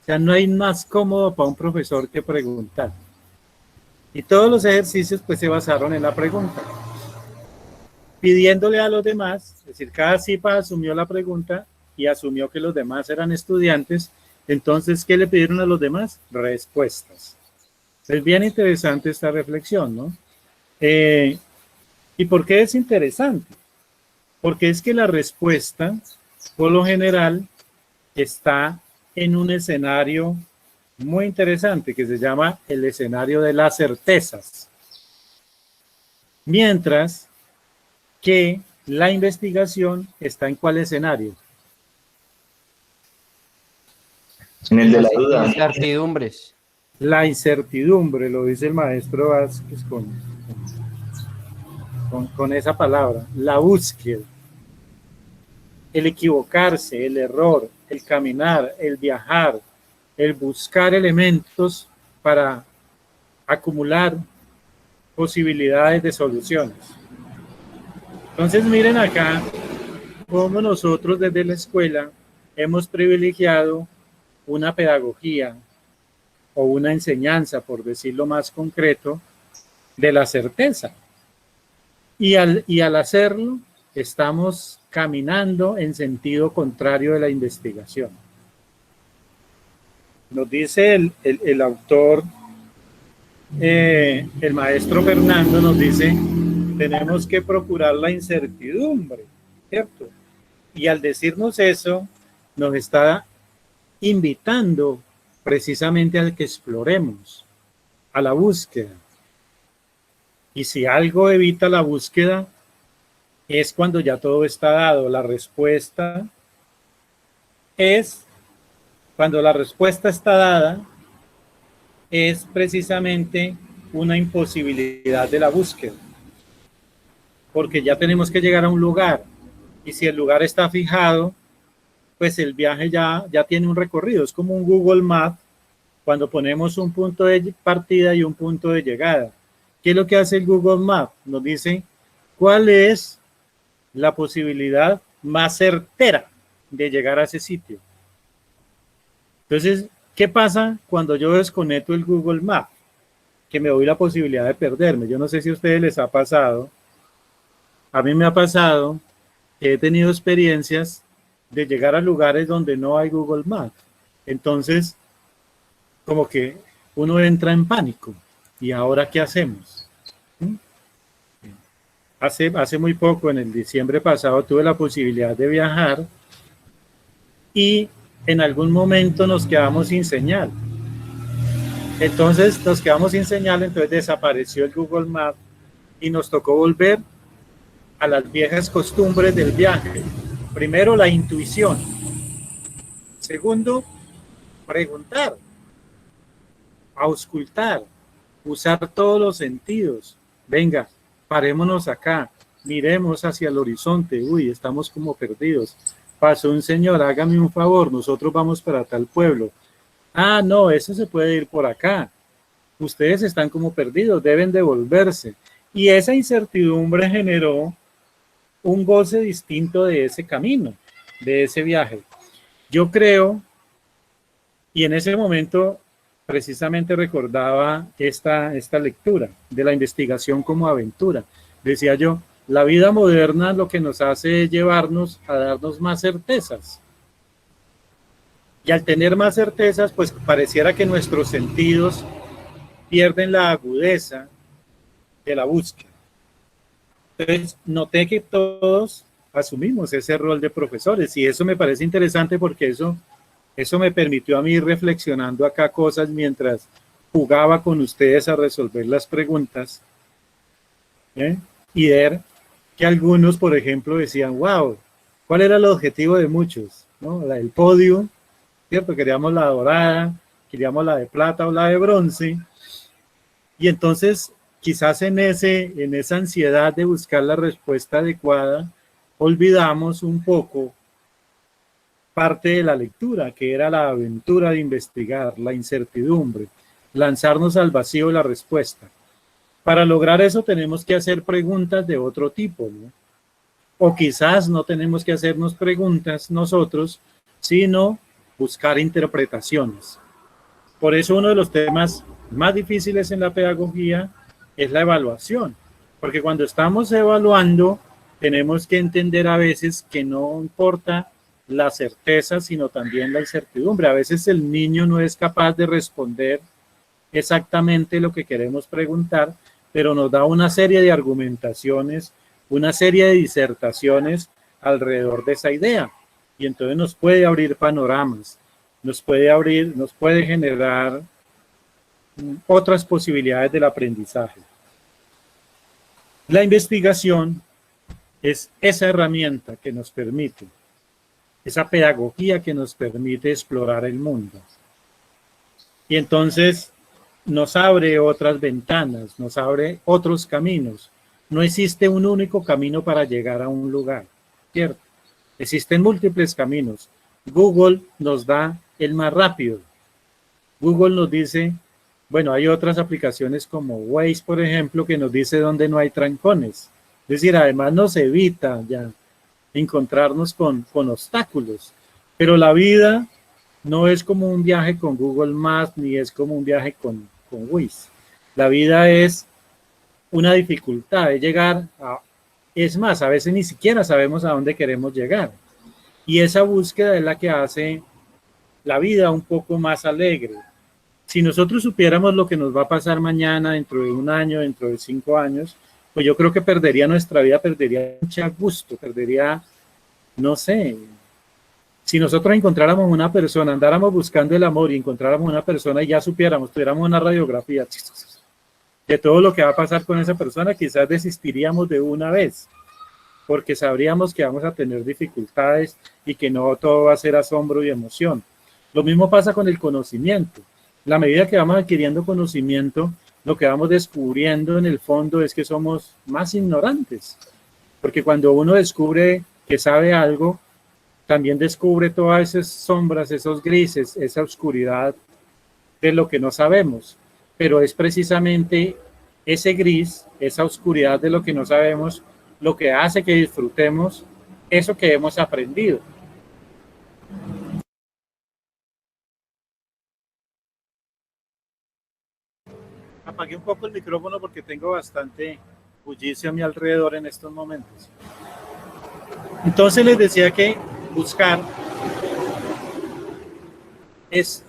O sea, no hay más cómodo para un profesor que preguntar. Y todos los ejercicios pues se basaron en la pregunta. Pidiéndole a los demás, es decir, cada CIPA asumió la pregunta y asumió que los demás eran estudiantes. Entonces, ¿qué le pidieron a los demás? Respuestas. Es bien interesante esta reflexión, ¿no? ¿Y por qué es interesante? Porque es que la respuesta, por lo general, está en un escenario muy interesante que se llama el escenario de las certezas. Mientras que la investigación está en ¿cuál escenario? En el de la duda. Incertidumbres. La incertidumbre, lo dice el maestro Vázquez con esa palabra, la búsqueda, el equivocarse, el error, el caminar, el viajar, el buscar elementos para acumular posibilidades de soluciones. Entonces miren acá cómo nosotros desde la escuela hemos privilegiado una pedagogía o una enseñanza, por decirlo más concreto, de la certeza. Y al hacerlo, estamos caminando en sentido contrario de la investigación. Nos dice el autor, el maestro Fernando nos dice, tenemos que procurar la incertidumbre, ¿cierto? Y al decirnos eso, nos está invitando precisamente al que exploremos, a la búsqueda. Y si algo evita la búsqueda, es cuando ya todo está dado. La respuesta es, cuando la respuesta está dada, es precisamente una imposibilidad de la búsqueda. Porque ya tenemos que llegar a un lugar. Y si el lugar está fijado, pues el viaje ya tiene un recorrido. Es como un Google Maps, cuando ponemos un punto de partida y un punto de llegada. ¿Qué es lo que hace el Google Maps? Nos dice cuál es la posibilidad más certera de llegar a ese sitio. Entonces, ¿qué pasa cuando yo desconecto el Google Maps? Que me doy la posibilidad de perderme. Yo no sé si a ustedes les ha pasado. A mí me ha pasado que he tenido experiencias de llegar a lugares donde no hay Google Maps. Entonces, como que uno entra en pánico. ¿Y ahora qué hacemos? Hace muy poco, en el diciembre pasado, tuve la posibilidad de viajar y en algún momento nos quedamos sin señal. Entonces nos quedamos sin señal, entonces desapareció el Google Maps y nos tocó volver a las viejas costumbres del viaje. Primero, la intuición. Segundo, preguntar, auscultar, usar todos los sentidos. Venga, parémonos acá, miremos hacia el horizonte. Uy, estamos como perdidos. Pasó un señor, hágame un favor, nosotros vamos para tal pueblo. Ah, no, eso se puede ir por acá. Ustedes están como perdidos, deben devolverse. Y esa incertidumbre generó un goce distinto de ese camino, de ese viaje. Yo creo, y en ese momento precisamente recordaba esta lectura de la investigación como aventura. Decía yo, la vida moderna lo que nos hace es llevarnos a darnos más certezas. Y al tener más certezas, pues pareciera que nuestros sentidos pierden la agudeza de la búsqueda. Entonces, noté que todos asumimos ese rol de profesores y eso me parece interesante porque eso me permitió a mí ir reflexionando acá cosas mientras jugaba con ustedes a resolver las preguntas, y ver que algunos, por ejemplo, decían, wow, ¿cuál era el objetivo de muchos? ¿No? El podio, ¿cierto? Queríamos la dorada, queríamos la de plata o la de bronce. Y entonces, quizás en esa ansiedad de buscar la respuesta adecuada, olvidamos un poco parte de la lectura, que era la aventura de investigar, la incertidumbre, lanzarnos al vacío de la respuesta. Para lograr eso tenemos que hacer preguntas de otro tipo, ¿no? O quizás no tenemos que hacernos preguntas nosotros, sino buscar interpretaciones. Por eso uno de los temas más difíciles en la pedagogía es la evaluación, porque cuando estamos evaluando tenemos que entender a veces que no importa la certeza, sino también la incertidumbre. A veces el niño no es capaz de responder exactamente lo que queremos preguntar, pero nos da una serie de argumentaciones, una serie de disertaciones alrededor de esa idea, y entonces nos puede abrir panoramas, nos puede generar otras posibilidades del aprendizaje. La investigación es esa herramienta que nos permite, esa pedagogía que nos permite explorar el mundo. Y entonces nos abre otras ventanas, nos abre otros caminos. No existe un único camino para llegar a un lugar, ¿cierto? Existen múltiples caminos. Google nos da el más rápido. Google nos dice, bueno, hay otras aplicaciones como Waze, por ejemplo, que nos dice dónde no hay trancones. Es decir, además nos evita ya encontrarnos con obstáculos. Pero la vida no es como un viaje con Google Maps, ni es como un viaje con Waze. La vida es una dificultad de llegar a... Es más, a veces ni siquiera sabemos a dónde queremos llegar. Y esa búsqueda es la que hace la vida un poco más alegre. Si nosotros supiéramos lo que nos va a pasar mañana, dentro de un año, dentro de 5 años, pues yo creo que perdería nuestra vida, perdería mucho gusto, perdería, no sé, si nosotros encontráramos una persona, andáramos buscando el amor y encontráramos una persona y ya supiéramos, tuviéramos una radiografía de todo lo que va a pasar con esa persona, quizás desistiríamos de una vez, porque sabríamos que vamos a tener dificultades y que no todo va a ser asombro y emoción. Lo mismo pasa con el conocimiento. La medida que vamos adquiriendo conocimiento, lo que vamos descubriendo en el fondo es que somos más ignorantes, porque cuando uno descubre que sabe algo, también descubre todas esas sombras, esos grises, esa oscuridad de lo que no sabemos. Pero es precisamente ese gris, esa oscuridad de lo que no sabemos, lo que hace que disfrutemos eso que hemos aprendido. Apagué un poco el micrófono porque tengo bastante bullicio a mi alrededor en estos momentos. Entonces les decía que buscar es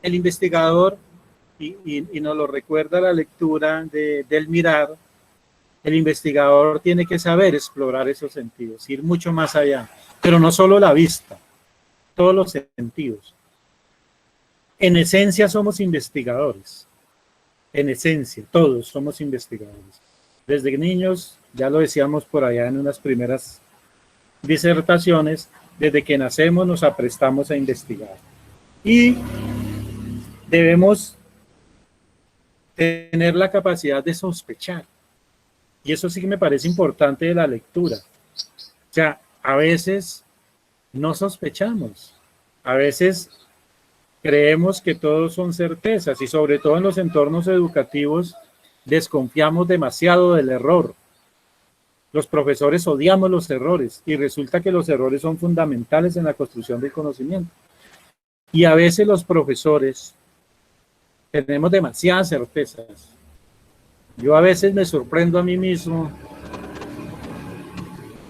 el investigador, y nos lo recuerda la lectura del mirar. El investigador tiene que saber explorar esos sentidos, ir mucho más allá, pero no solo la vista, todos los sentidos. En esencia somos investigadores, en esencia, todos somos investigadores. Desde niños, ya lo decíamos por allá en unas primeras disertaciones, desde que nacemos nos aprestamos a investigar. Y debemos tener la capacidad de sospechar. Y eso sí que me parece importante de la lectura. O sea, a veces no sospechamos, a veces creemos que todos son certezas y sobre todo en los entornos educativos desconfiamos demasiado del error. Los profesores odiamos los errores y resulta que los errores son fundamentales en la construcción del conocimiento. Y a veces los profesores tenemos demasiadas certezas. Yo a veces me sorprendo a mí mismo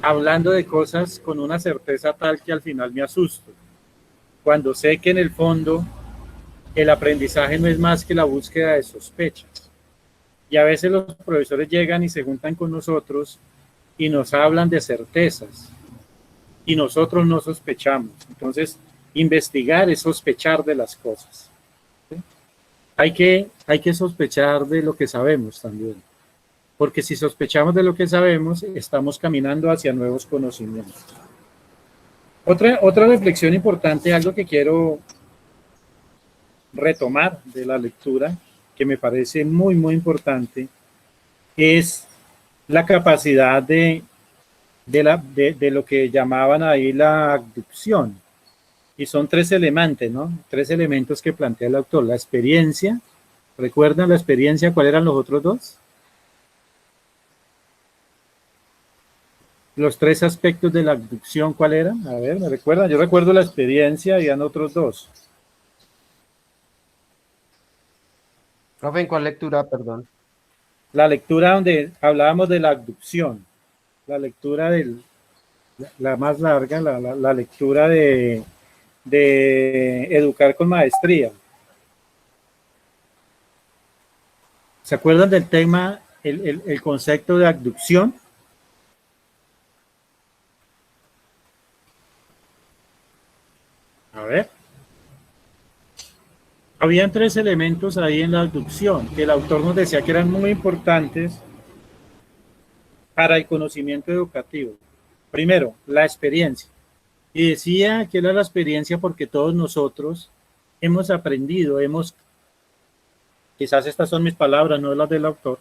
hablando de cosas con una certeza tal que al final me asusto, cuando sé que en el fondo el aprendizaje no es más que la búsqueda de sospechas. Y a veces los profesores llegan y se juntan con nosotros y nos hablan de certezas y nosotros no sospechamos. Entonces, investigar es sospechar de las cosas. ¿Sí? Hay que sospechar de lo que sabemos también, porque si sospechamos de lo que sabemos, estamos caminando hacia nuevos conocimientos. Otra reflexión importante, algo que quiero retomar de la lectura, que me parece muy, muy importante, es la capacidad de lo que llamaban ahí la abducción. Y son 3 elementos, ¿no? 3 elementos que plantea el autor. La experiencia, ¿recuerdan la experiencia? ¿Cuáles eran los otros 2? Los tres aspectos de la abducción, ¿cuál eran? A ver, ¿me recuerdan? Yo recuerdo la experiencia y eran otros dos. Profe, ¿en cuál lectura? Perdón. La lectura donde hablábamos de la abducción, la lectura la más larga, la lectura de educar con maestría. ¿Se acuerdan del tema, el concepto de abducción? A ver. Habían tres elementos ahí en la abducción que el autor nos decía que eran muy importantes para el conocimiento educativo. Primero, la experiencia. Y decía que era la experiencia porque todos nosotros hemos aprendido, quizás estas son mis palabras, no las del autor,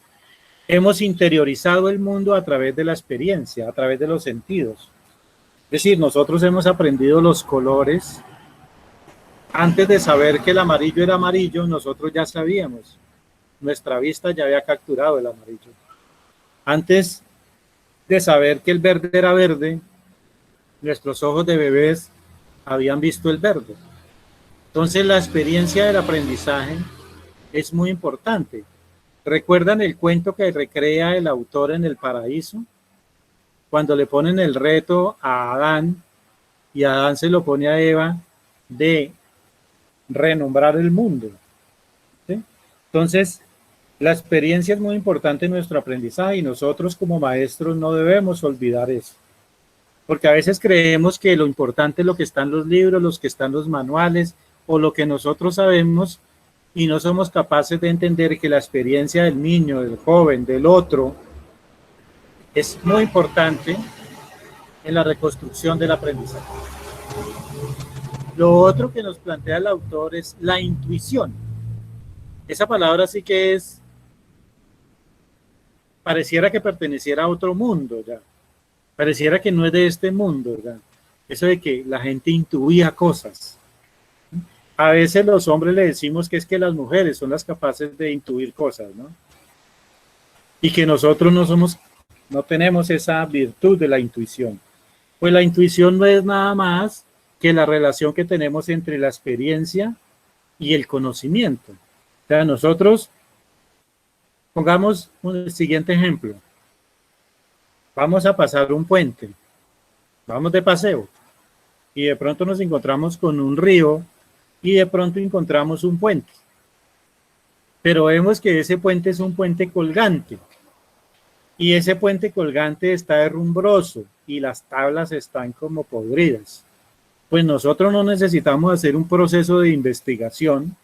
hemos interiorizado el mundo a través de la experiencia, a través de los sentidos. Es decir, nosotros hemos aprendido los colores. Antes de saber que el amarillo era amarillo, nosotros ya sabíamos. Nuestra vista ya había capturado el amarillo. Antes de saber que el verde era verde, nuestros ojos de bebés habían visto el verde. Entonces, la experiencia del aprendizaje es muy importante. ¿Recuerdan el cuento que recrea el autor en El Paraíso? Cuando le ponen el reto a Adán y Adán se lo pone a Eva de renombrar el mundo. ¿Sí? Entonces, la experiencia es muy importante en nuestro aprendizaje y nosotros como maestros no debemos olvidar eso. Porque a veces creemos que lo importante es lo que está en los libros, los que están en los manuales o lo que nosotros sabemos y no somos capaces de entender que la experiencia del niño, del joven, del otro, es muy importante en la reconstrucción del aprendizaje. Lo otro que nos plantea el autor es la intuición. Esa palabra sí que pareciera que perteneciera a otro mundo ya. Pareciera que no es de este mundo, ¿verdad? Eso de que la gente intuía cosas. A veces los hombres le decimos que es que las mujeres son las capaces de intuir cosas, ¿no? Y que nosotros no tenemos esa virtud de la intuición. Pues la intuición no es nada más que la relación que tenemos entre la experiencia y el conocimiento. O sea, nosotros, pongamos un siguiente ejemplo. Vamos a pasar un puente, vamos de paseo y de pronto nos encontramos con un río y de pronto encontramos un puente. Pero vemos que ese puente es un puente colgante y ese puente colgante está derrumbroso y las tablas están como podridas. Pues nosotros no necesitamos hacer un proceso de investigación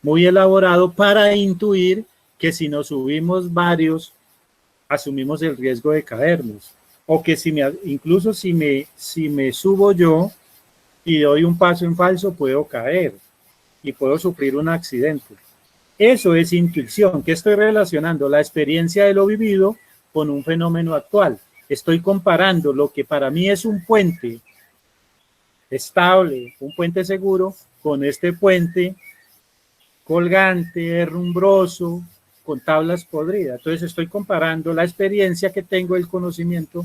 muy elaborado para intuir que si nos subimos varios, asumimos el riesgo de caernos, o que incluso si me subo yo y doy un paso en falso, puedo caer y puedo sufrir un accidente. Eso es intuición, que estoy relacionando la experiencia de lo vivido con un fenómeno actual. Estoy comparando lo que para mí es un puente estable, un puente seguro, con este puente colgante, derrumbroso, con tablas podridas. Entonces estoy comparando la experiencia que tengo, el conocimiento,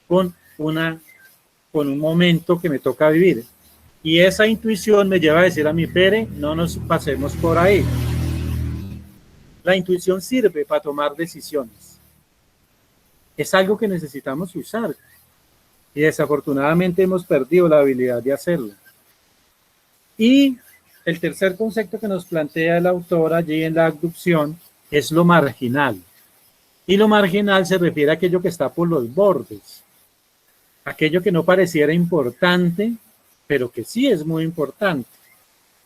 con un momento que me toca vivir. Y esa intuición me lleva a decir a mi Pere, no nos pasemos por ahí. La intuición sirve para tomar decisiones. Es algo que necesitamos usar. Y desafortunadamente hemos perdido la habilidad de hacerlo. Y el tercer concepto que nos plantea el autor allí en la abducción es lo marginal. Y lo marginal se refiere a aquello que está por los bordes. Aquello que no pareciera importante, pero que sí es muy importante.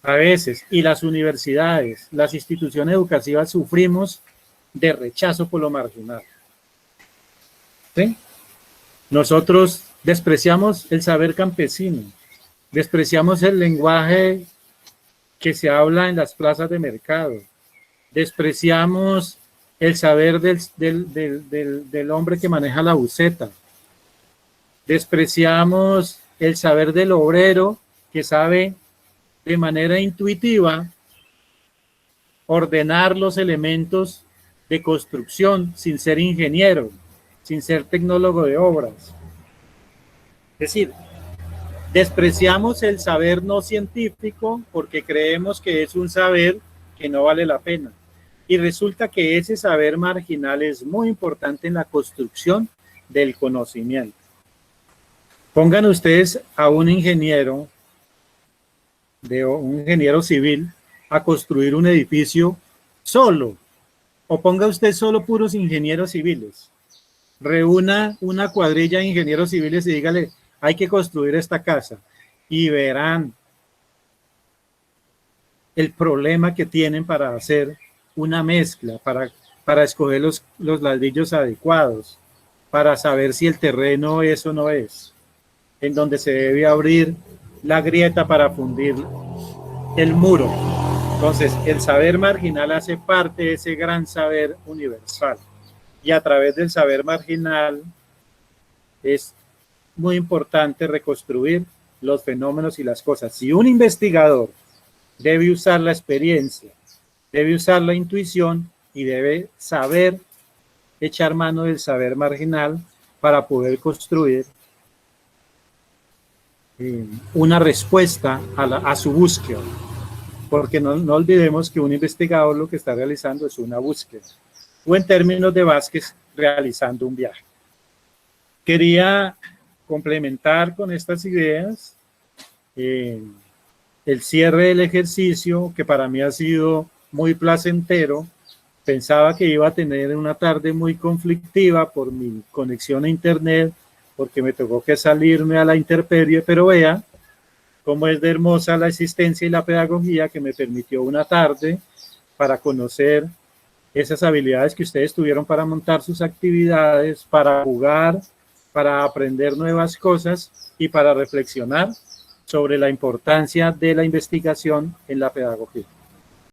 A veces, y las universidades, las instituciones educativas sufrimos de rechazo por lo marginal. ¿Sí? Nosotros despreciamos el saber campesino, despreciamos el lenguaje que se habla en las plazas de mercado, despreciamos el saber del hombre que maneja la buceta, despreciamos el saber del obrero que sabe de manera intuitiva ordenar los elementos de construcción sin ser ingeniero. sin ser tecnólogo de obras. Es decir, despreciamos el saber no científico porque creemos que es un saber que no vale la pena. Y resulta que ese saber marginal es muy importante en la construcción del conocimiento. Pongan ustedes a un ingeniero civil a construir un edificio solo, o ponga usted solo puros ingenieros civiles. Reúna una cuadrilla de ingenieros civiles y dígale, hay que construir esta casa, y verán el problema que tienen para hacer una mezcla, para escoger los ladrillos adecuados, para saber si el terreno es o no es, en donde se debe abrir la grieta para fundir el muro. Entonces, el saber marginal hace parte de ese gran saber universal. Y a través del saber marginal es muy importante reconstruir los fenómenos y las cosas. Si un investigador debe usar la experiencia, debe usar la intuición y debe saber echar mano del saber marginal para poder construir una respuesta a su búsqueda. Porque no olvidemos que un investigador lo que está realizando es una búsqueda, o en términos de Vázquez, realizando un viaje. Quería complementar con estas ideas el cierre del ejercicio, que para mí ha sido muy placentero. Pensaba que iba a tener una tarde muy conflictiva por mi conexión a internet, porque me tocó que salirme a la intemperie, pero vea cómo es de hermosa la existencia y la pedagogía que me permitió una tarde para conocer esas habilidades que ustedes tuvieron para montar sus actividades, para jugar, para aprender nuevas cosas y para reflexionar sobre la importancia de la investigación en la pedagogía.